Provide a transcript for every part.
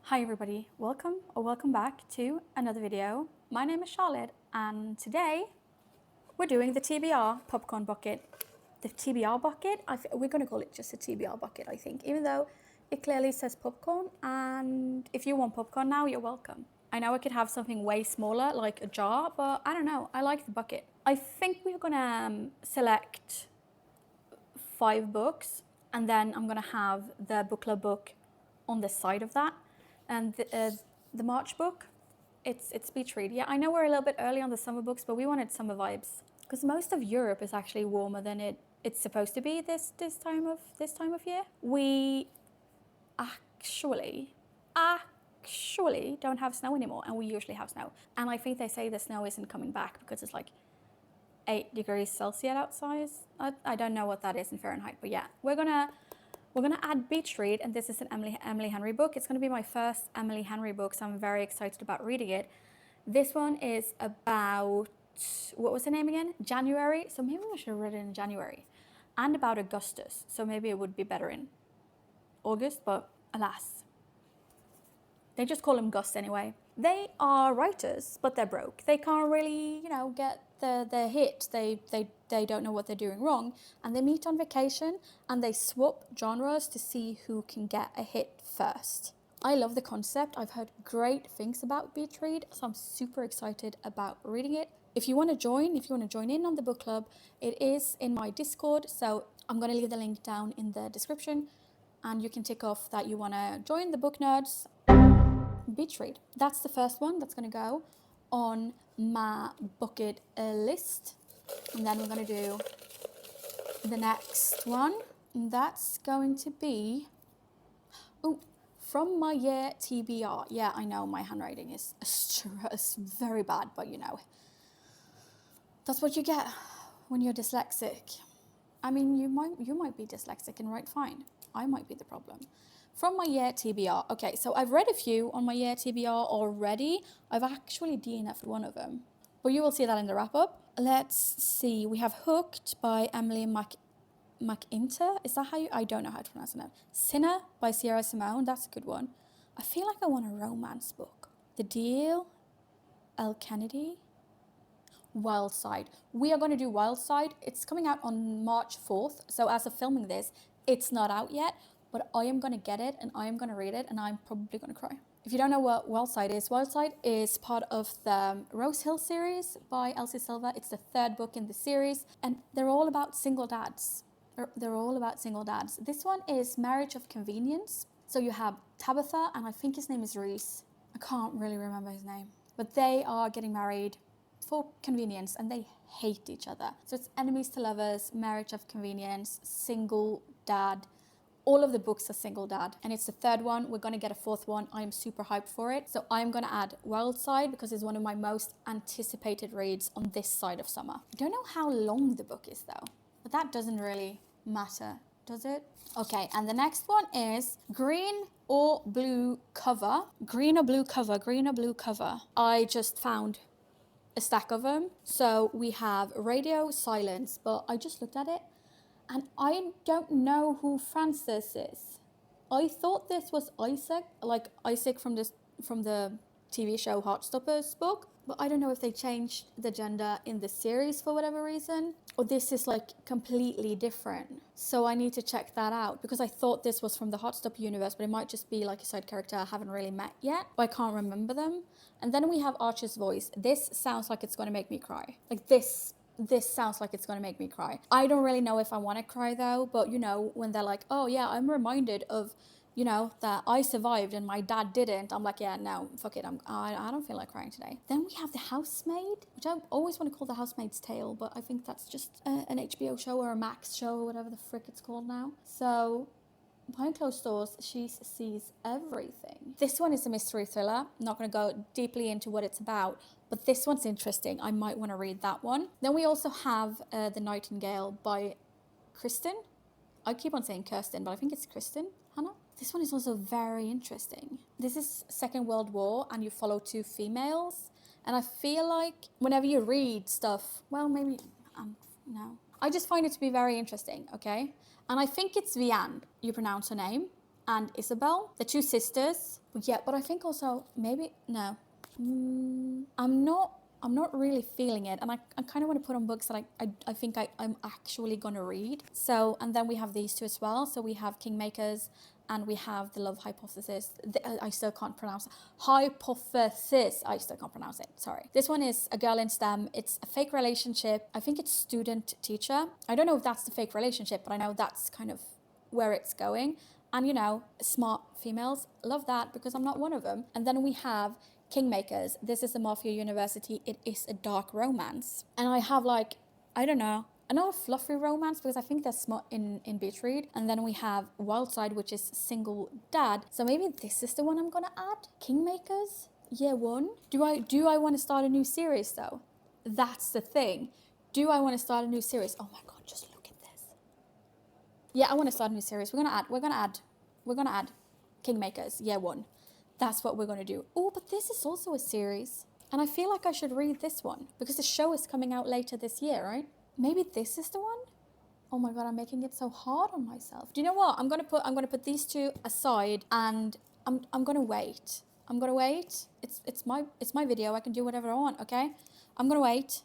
Hi everybody, welcome back to another video. My name is Charlotte and today we're doing the TBR popcorn bucket. The TBR bucket, we're going to call it just a TBR bucket I think, even though it clearly says popcorn, and if you want popcorn now, you're welcome. I know I could have something way smaller like a jar, but I don't know, I like the bucket. I think we're going to select 5 books and then I'm going to have the book club book on the side of that. And the March book, it's beach read. Yeah, I know we're a little bit early on the summer books, but we wanted summer vibes because most of Europe is actually warmer than it's supposed to be this time of year. We actually don't have snow anymore, and we usually have snow. And I think they say the snow isn't coming back because it's like 8 degrees Celsius outside. I don't know what that is in Fahrenheit, but yeah, we're gonna add beach read, and this is an Emily Henry book. It's gonna be my first Emily Henry book, so I'm very excited about reading it. This one is about, what was the name again? January, so maybe I should have read it in January. And about Augustus, so maybe it would be better in August, but alas. They just call him Gus anyway. They are writers, but they're broke. They can't really, get the hit. They don't know what they're doing wrong. And they meet on vacation and they swap genres to see who can get a hit first. I love the concept. I've heard great things about beach read, so I'm super excited about reading it. If you want to join in on the book club, it is in my Discord. So I'm going to leave the link down in the description and you can tick off that you want to join the book nerds. Beach read. That's the first one that's going to go on my bucket list. And then we're going to do the next one. And that's going to be, from my year TBR. Yeah, I know my handwriting is very bad, but that's what you get when you're dyslexic. I mean, you might be dyslexic and write fine. I might be the problem. From my year TBR. Okay, so I've read a few on my year TBR already. I've actually DNF'd one of them, but you will see that in the wrap up. Let's see. We have Hooked by Emily McIntyre. Is that how you? I don't know how to pronounce it now. Sinner by Sierra Simone. That's a good one. I feel like I want a romance book. The Deal, El Kennedy. Wild Side. We are going to do Wild Side. It's coming out on March 4th. So as of filming this, it's not out yet. But I am going to get it and I am going to read it and I'm probably going to cry. If you don't know what Wild Side is part of the Rose Hill series by Elsie Silva. It's the 3rd book in the series and they're all about single dads. They're all about single dads. This one is Marriage of Convenience. So you have Tabitha and I think his name is Reese. I can't really remember his name. But they are getting married for convenience and they hate each other. So it's enemies to lovers, Marriage of Convenience, single dad. All of the books are single dad, and it's the 3rd one. We're going to get a 4th one. I'm super hyped for it. So I'm going to add Wild Side because it's one of my most anticipated reads on this side of summer. I don't know how long the book is though, but that doesn't really matter, does it? Okay, and the next one is Green or Blue Cover. Green or Blue Cover, Green or Blue Cover. I just found a stack of them. So we have Radio Silence, but I just looked at it. And I don't know who Francis is. I thought this was Isaac, like Isaac from the TV show Heartstopper's book. But I don't know if they changed the gender in the series for whatever reason. Or this is like completely different. So I need to check that out. Because I thought this was from the Heartstopper universe. But it might just be like a side character I haven't really met yet. But I can't remember them. And then we have Archer's Voice. This sounds like it's going to make me cry. Like this sounds like it's going to make me cry. I don't really know if I want to cry though, but when they're like, oh yeah, I'm reminded of, that I survived and my dad didn't. I'm like, yeah, no, fuck it. I don't feel like crying today. Then we have The Housemaid, which I always want to call The Housemaid's Tale, but I think that's just an HBO show or a Max show or whatever the frick it's called now. So behind closed doors, she sees everything. This one is a mystery thriller. I'm not going to go deeply into what it's about, but this one's interesting. I might want to read that one. Then we also have The Nightingale by Kristen. I keep on saying Kirsten, but I think it's Kristen, Hannah. This one is also very interesting. This is Second World War, and you follow 2 females. And I feel like whenever you read stuff, well, maybe, no. I just find it to be very interesting, okay? And I think it's Vianne, you pronounce her name. and Isabel, the two sisters. But I think also maybe no. I'm not really feeling it, and I kind of want to put on books that I think I'm actually gonna read. So, and then we have these two as well. So we have Kingmakers, and we have The Love Hypothesis. I still can't pronounce it. Hypothesis. I still can't pronounce it. Sorry. This one is a girl in STEM. It's a fake relationship. I think it's student teacher. I don't know if that's the fake relationship, but I know that's kind of where it's going. And you know, smart females, love that because I'm not one of them. And then we have Kingmakers. This is the Mafia University. It is a dark romance. And I have like, I don't know, another fluffy romance because I think there's smut in beach read. And then we have Wild Side, which is single dad. So maybe this is the one I'm gonna add. Kingmakers, year one. Do I want to start a new series though? That's the thing. Do I want to start a new series? Oh my god, just look at this. Yeah, I want to start a new series. We're gonna add Kingmakers, year one. That's what we're going to do. Oh, but this is also a series. And I feel like I should read this one because the show is coming out later this year, right? Maybe this is the one? Oh my god, I'm making it so hard on myself. Do you know what? I'm going to put these two aside and I'm going to wait. I'm going to wait. It's my video. I can do whatever I want, okay? I'm going to wait.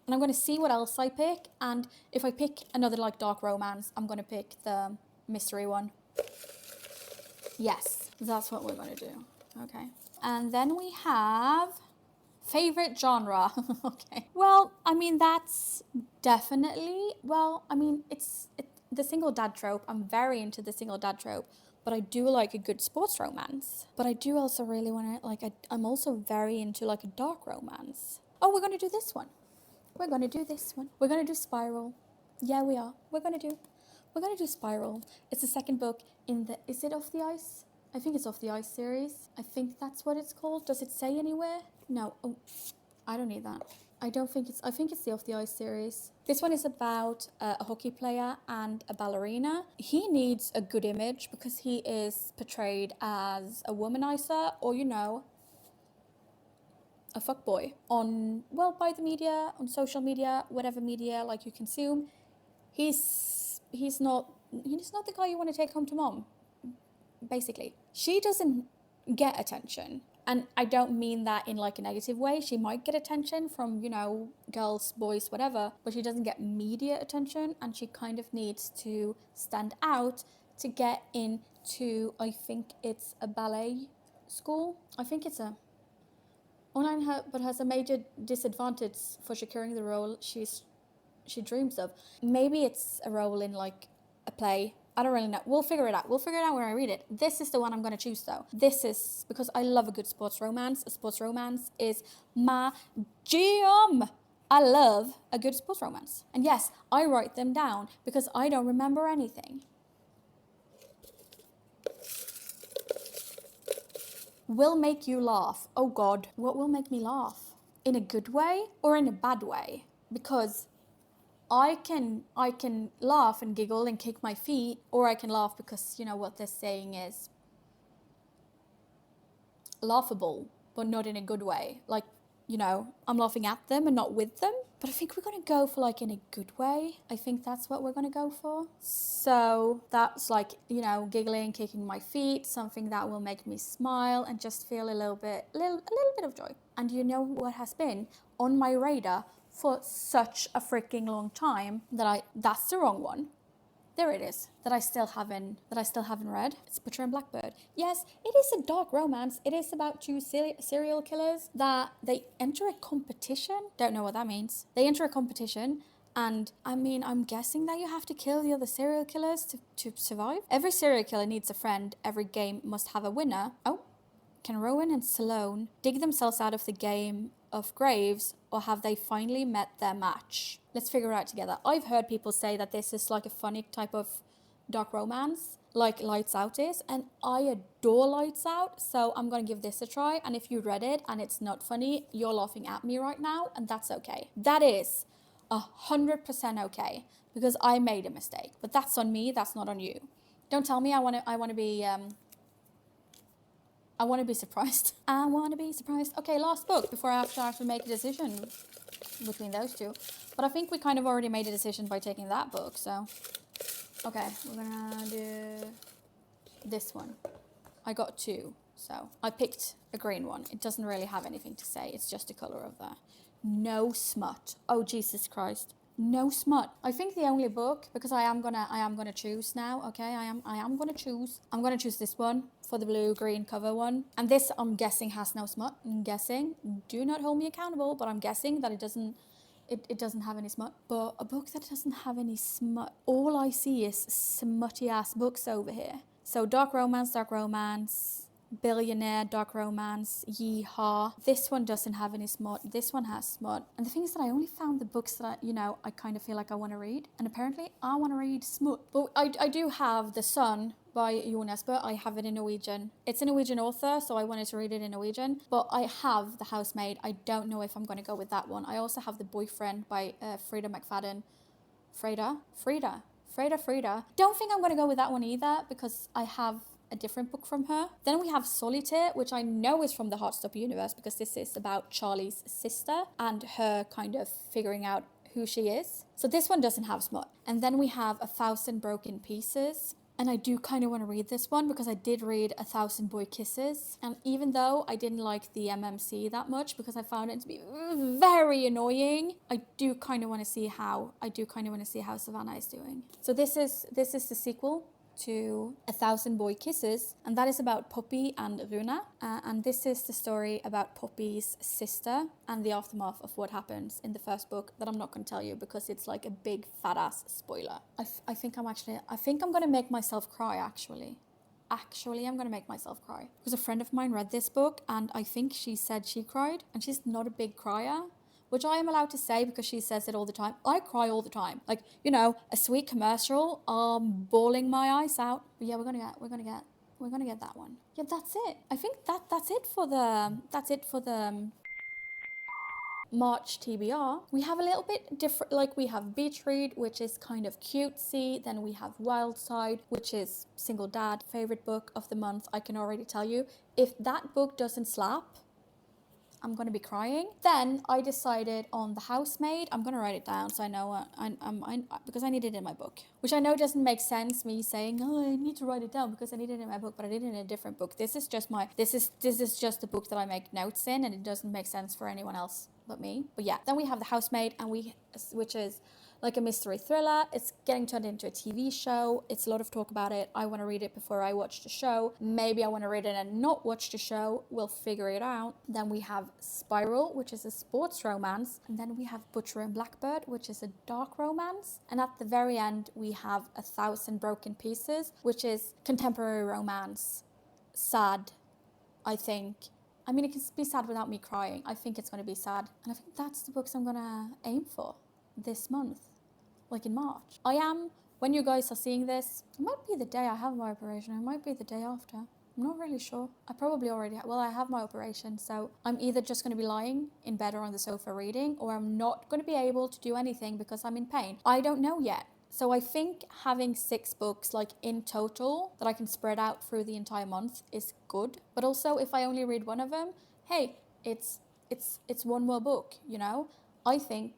And I'm going to see what else I pick, and if I pick another like dark romance, I'm going to pick the mystery one. Yes, that's what we're going to do. Okay. And then we have favorite genre. Okay. Well, I mean, that's definitely, well, I mean, it's the single dad trope. I'm very into the single dad trope, but I do like a good sports romance. But I do also really want to, like, I'm also very into like a dark romance. Oh, we're going to do this one. We're going to do this one. We're going to do Spiral. Yeah, we are. We're going to do Spiral. It's the second book in the, is it Off the Ice? I think it's Off the Ice series. I think that's what it's called. Does it say anywhere? No. Oh, I don't need that. I think it's the Off the Ice series. This one is about a hockey player and a ballerina. He needs a good image because he is portrayed as a womanizer or, you know, a fuckboy on, well, by the media, on social media, whatever media like you consume. He's not the guy you want to take home to mom. Basically, she doesn't get attention, and I don't mean that in like a negative way. She might get attention from, you know, girls, boys, whatever, but she doesn't get media attention, and she kind of needs to stand out to get into, I think it's a ballet school. I think it's a online, but has a major disadvantage for securing the role she dreams of. Maybe it's a role in like a play. I don't really know. We'll figure it out. We'll figure it out when I read it. This is the one I'm going to choose though. This is because I love a good sports romance. A sports romance is my jam. I love a good sports romance. And yes, I write them down because I don't remember anything. Will make you laugh. Oh God, what will make me laugh? In a good way or in a bad way? Because I can laugh and giggle and kick my feet, or I can laugh because, you know, what they're saying is laughable, but not in a good way. Like, you know, I'm laughing at them and not with them. But I think we're going to go for like in a good way. I think that's what we're going to go for. So that's like, you know, giggling, kicking my feet, something that will make me smile and just feel a little bit of joy. And you know what has been on my radar for such a freaking long time that's the wrong one. There it is, that I still haven't read. It's Butcher and Blackbird. Yes, it is a dark romance. It is about two serial killers that they enter a competition. Don't know what that means. They enter a competition, and I mean, I'm guessing that you have to kill the other serial killers to survive. Every serial killer needs a friend. Every game must have a winner. Oh, can Rowan and Sloane dig themselves out of the game of graves, or have they finally met their match? Let's figure it out together. I've heard people say that this is like a funny type of dark romance, like Lights Out is, and I adore Lights Out, so I'm gonna give this a try. And if you read it and it's not funny, you're laughing at me right now, and that's okay. That is 100% okay, because I made a mistake, but that's on me, that's not on you. Don't tell me I want to be surprised. I want to be surprised. Okay, last book before I have to make a decision between those two. But I think we kind of already made a decision by taking that book, so. Okay, we're gonna do this one. I got two, so I picked a green one. It doesn't really have anything to say. It's just the color of that. No smut. Oh, Jesus Christ. No smut. I think the only book, because I am gonna choose now, okay? I am gonna choose. I'm gonna choose this one for the blue-green cover one. And this, I'm guessing, has no smut. I'm guessing. Do not hold me accountable, but I'm guessing that it doesn't have any smut. But a book that doesn't have any smut, all I see is smutty ass books over here. So dark romance, billionaire, dark romance, yeehaw. This one doesn't have any smut. This one has smut. And the thing is that I only found the books that I kind of feel like I want to read. And apparently I want to read smut. But I do have The Sun by Jonas, but I have it in Norwegian. It's a Norwegian author, so I wanted to read it in Norwegian. But I have The Housemaid. I don't know if I'm going to go with that one. I also have The Boyfriend by Frida McFadden. Frida. Don't think I'm going to go with that one either, because I have a different book from her. Then we have Solitaire, which I know is from the Heartstopper universe, because this is about Charlie's sister and her kind of figuring out who she is. So this one doesn't have smut. And then we have 1,000 Broken Pieces. And I do kind of want to read this one because I did read 1,000 Boy Kisses. And even though I didn't like the MMC that much because I found it to be very annoying, I do kind of want to see how Savannah is doing. So this is the sequel to 1,000 Boy Kisses, and that is about Poppy and Runa. And this is the story about Poppy's sister and the aftermath of what happens in the first book that I'm not going to tell you because it's like a big fat ass spoiler. I think I'm going to make myself cry actually. Actually, I'm going to make myself cry. Because a friend of mine read this book and I think she said she cried, and she's not a big crier, which I am allowed to say because she says it all the time. I cry all the time. Like, a sweet commercial, bawling my eyes out. But yeah, we're gonna get that one. Yeah, that's it. I think that's it for the March TBR. We have a little bit different, like we have Beach Read, which is kind of cutesy. Then we have Wild Side, which is single dad, favorite book of the month. I can already tell you, if that book doesn't slap, I'm going to be crying. Then I decided on The Housemaid. I'm going to write it down so I know because I need it in my book. Which I know doesn't make sense, me saying, oh, I need to write it down because I need it in my book, but I did it in a different book. This is just the book that I make notes in, and it doesn't make sense for anyone else but me. But yeah, then we have The Housemaid, which is like a mystery thriller. It's getting turned into a TV show. It's a lot of talk about it. I want to read it before I watch the show. Maybe I want to read it and not watch the show. We'll figure it out. Then we have Spiral, which is a sports romance. And then we have Butcher and Blackbird, which is a dark romance. And at the very end, we have 1,000 Broken Pieces, which is contemporary romance. Sad, I think. I mean, it can be sad without me crying. I think it's going to be sad. And I think that's the books I'm going to aim for this month, like in March. When you guys are seeing this, it might be the day I have my operation. It might be the day after. I'm not really sure. I probably already I have my operation, so I'm either just going to be lying in bed or on the sofa reading, or I'm not going to be able to do anything because I'm in pain. I don't know yet. So I think having 6 books like in total that I can spread out through the entire month is good. But also if I only read one of them, hey, it's one more book, I think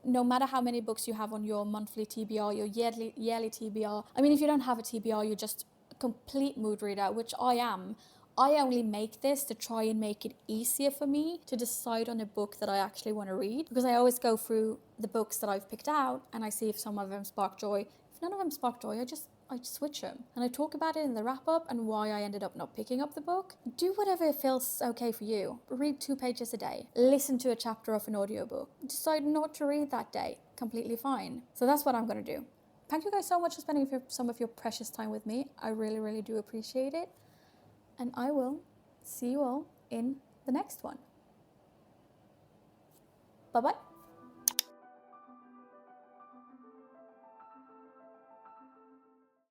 no matter how many books you have on your monthly TBR, your yearly TBR, I mean, if you don't have a TBR, you're just a complete mood reader, which I am. I only make this to try and make it easier for me to decide on a book that I actually want to read, because I always go through the books that I've picked out and I see if some of them spark joy. If none of them spark joy, I just switch them. And I talk about it in the wrap-up and why I ended up not picking up the book. Do whatever feels okay for you. Read 2 pages a day. Listen to a chapter of an audiobook. Decide not to read that day. Completely fine. So that's what I'm going to do. Thank you guys so much for spending some of your precious time with me. I really, really do appreciate it. And I will see you all in the next one. Bye-bye.